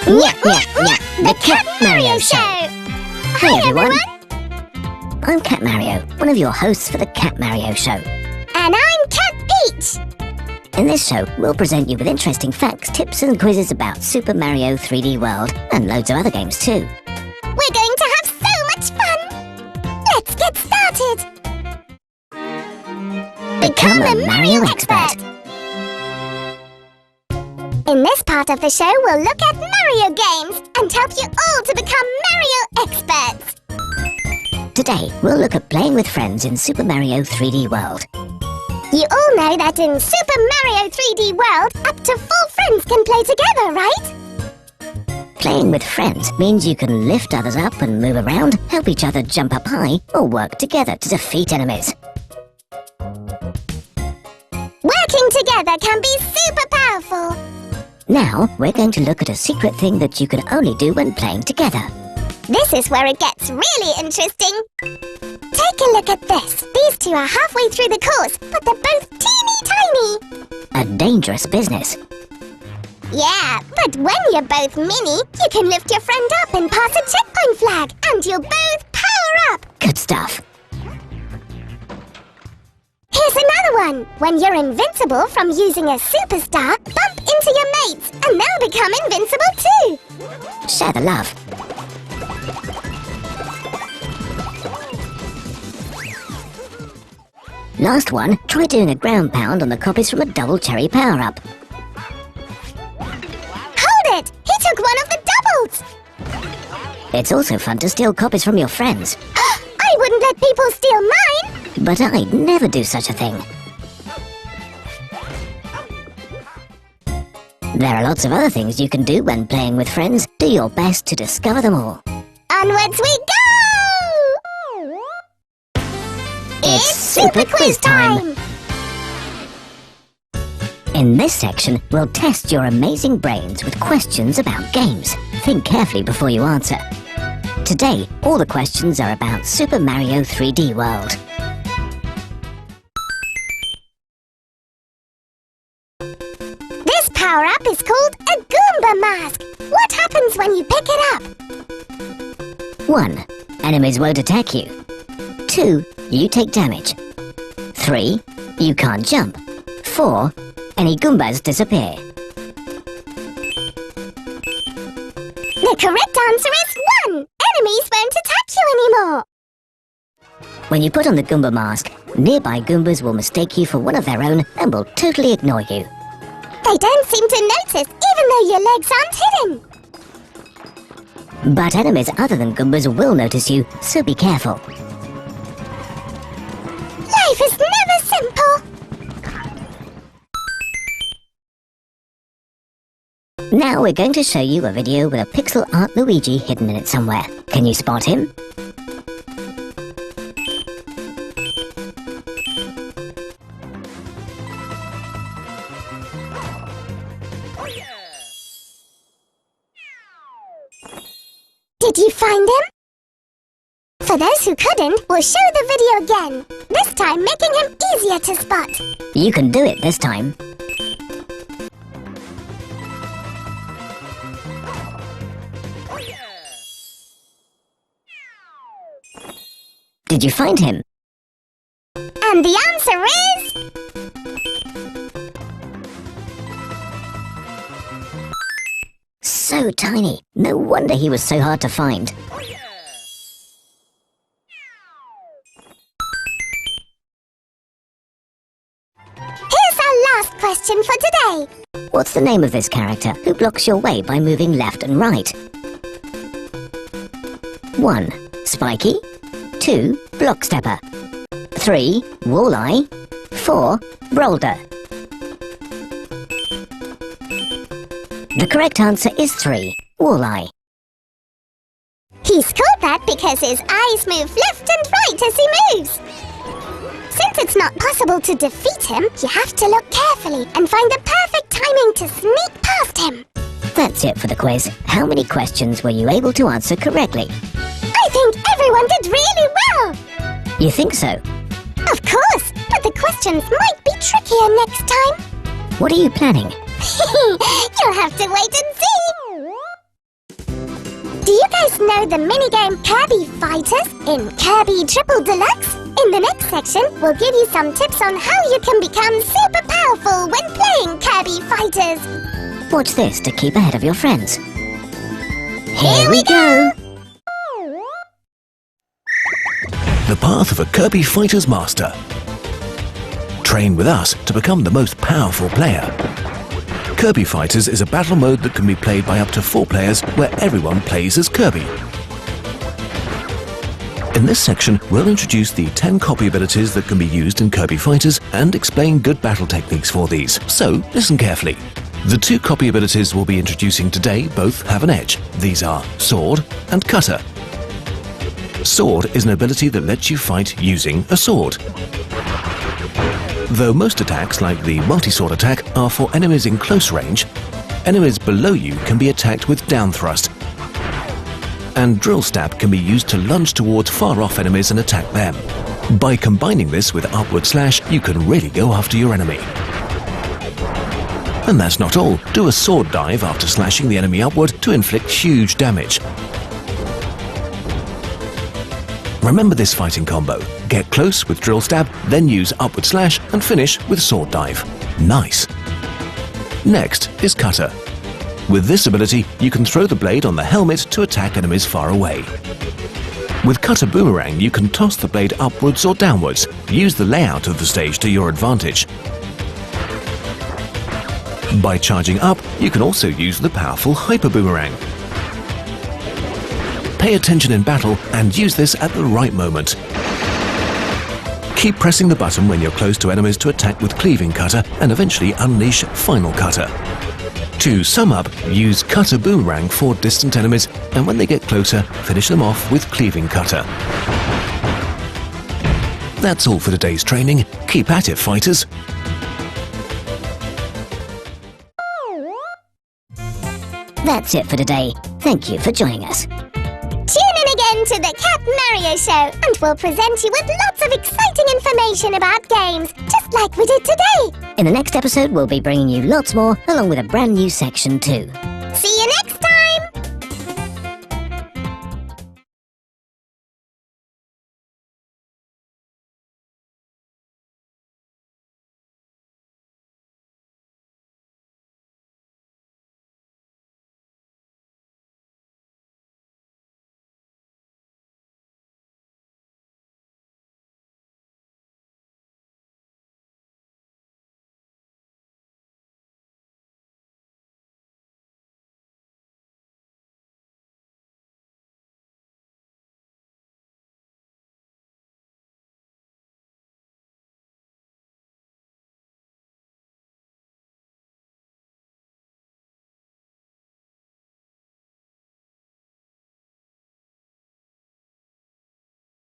Nyah, nyah, nyah, the Cat Mario Show! Hi everyone! I'm Cat Mario, one of your hosts for the Cat Mario Show. And I'm Cat Peach! In this show, we'll present you with interesting facts, tips and quizzes about Super Mario 3D World and loads of other games too. We're going to have so much fun! Let's get started! Become a Mario expert! In this part of the show, we'll look at Mario games and help you all to become Mario experts! Today, we'll look at playing with friends in Super Mario 3D World. You all know that in Super Mario 3D World, up to 4 friends can play together, right? Playing with friends means you can lift others up and move around, help each other jump up high, or work together to defeat enemies. Working together can be super powerful! Now, we're going to look at a secret thing that you can only do when playing together. This is where it gets really interesting. Take a look at this. These two are halfway through the course, but they're both teeny tiny. A dangerous business. Yeah, but when you're both mini, you can lift your friend up and pass a checkpoint flag, and you'll both power up. Good stuff. Here's another one. When you're invincible from using a superstar, bump into your mates, and they'll become invincible too. Share the love. Last one, try doing a ground pound on the copies from a double cherry power-up. Hold it! He took one of the doubles! It's also fun to steal copies from your friends. I wouldn't let people steal mine! But I'd never do such a thing. There are lots of other things you can do when playing with friends. Do your best to discover them all. Onwards we go! It's Super Quiz Time! In this section, we'll test your amazing brains with questions about games. Think carefully before you answer. Today, all the questions are about Super Mario 3D World. This power-up is called a Goomba mask. What happens when you pick it up? 1. Enemies won't attack you. 2. You take damage. 3. You can't jump. 4. Any Goombas disappear. The correct answer is 1. Enemies won't attack you anymore. When you put on the Goomba mask, nearby Goombas will mistake you for one of their own and will totally ignore you. They don't seem to notice, even though your legs aren't hidden. But enemies other than Goombas will notice you, so be careful. Life is never simple. Now we're going to show you a video with a pixel art Luigi hidden in it somewhere. Can you spot him? Did you find him? For those who couldn't, we'll show the video again. This time making him easier to spot. You can do it this time. Did you find him? And the answer is... So tiny. No wonder he was so hard to find. Here's our last question for today. What's the name of this character who blocks your way by moving left and right? 1. Spiky. 2. Block Stepper. 3. Walleye. 4. Boulder. The correct answer is 3. Walleye. He's called that because his eyes move left and right as he moves. Since it's not possible to defeat him, you have to look carefully and find the perfect timing to sneak past him. That's it for the quiz. How many questions were you able to answer correctly? I think everyone did really well. You think so? Of course, but the questions might be trickier next time. What are you planning? You'll have to wait and see. Do you guys know the minigame Kirby Fighters in Kirby Triple Deluxe? In the next section, we'll give you some tips on how you can become super powerful when playing Kirby Fighters. Watch this to keep ahead of your friends. Here we go! The path of a Kirby Fighter's master. Train with us to become the most powerful player. Kirby Fighters is a battle mode that can be played by up to 4 players where everyone plays as Kirby. In this section, we'll introduce the 10 copy abilities that can be used in Kirby Fighters and explain good battle techniques for these. So, listen carefully. The 2 copy abilities we'll be introducing today both have an edge. These are Sword and Cutter. Sword is an ability that lets you fight using a sword. Though most attacks, like the multi-sword attack, are for enemies in close range, enemies below you can be attacked with down thrust. And drill stab can be used to lunge towards far-off enemies and attack them. By combining this with upward slash, you can really go after your enemy. And that's not all. Do a sword dive after slashing the enemy upward to inflict huge damage. Remember this fighting combo. Get close with drill stab, then use upward slash and finish with sword dive. Nice! Next is Cutter. With this ability, you can throw the blade on the helmet to attack enemies far away. With Cutter Boomerang, you can toss the blade upwards or downwards. Use the layout of the stage to your advantage. By charging up, you can also use the powerful Hyper Boomerang. Pay attention in battle and use this at the right moment. Keep pressing the button when you're close to enemies to attack with Cleaving Cutter and eventually unleash Final Cutter. To sum up, use Cutter Boomerang for distant enemies, and when they get closer, finish them off with Cleaving Cutter. That's all for today's training. Keep at it, fighters! That's it for today. Thank you for joining us. Tune in again to the Cat Mario Show, and we'll present you with lots of exciting information about games, just like we did today. In the next episode, we'll be bringing you lots more, along with a brand new section too. See you next time!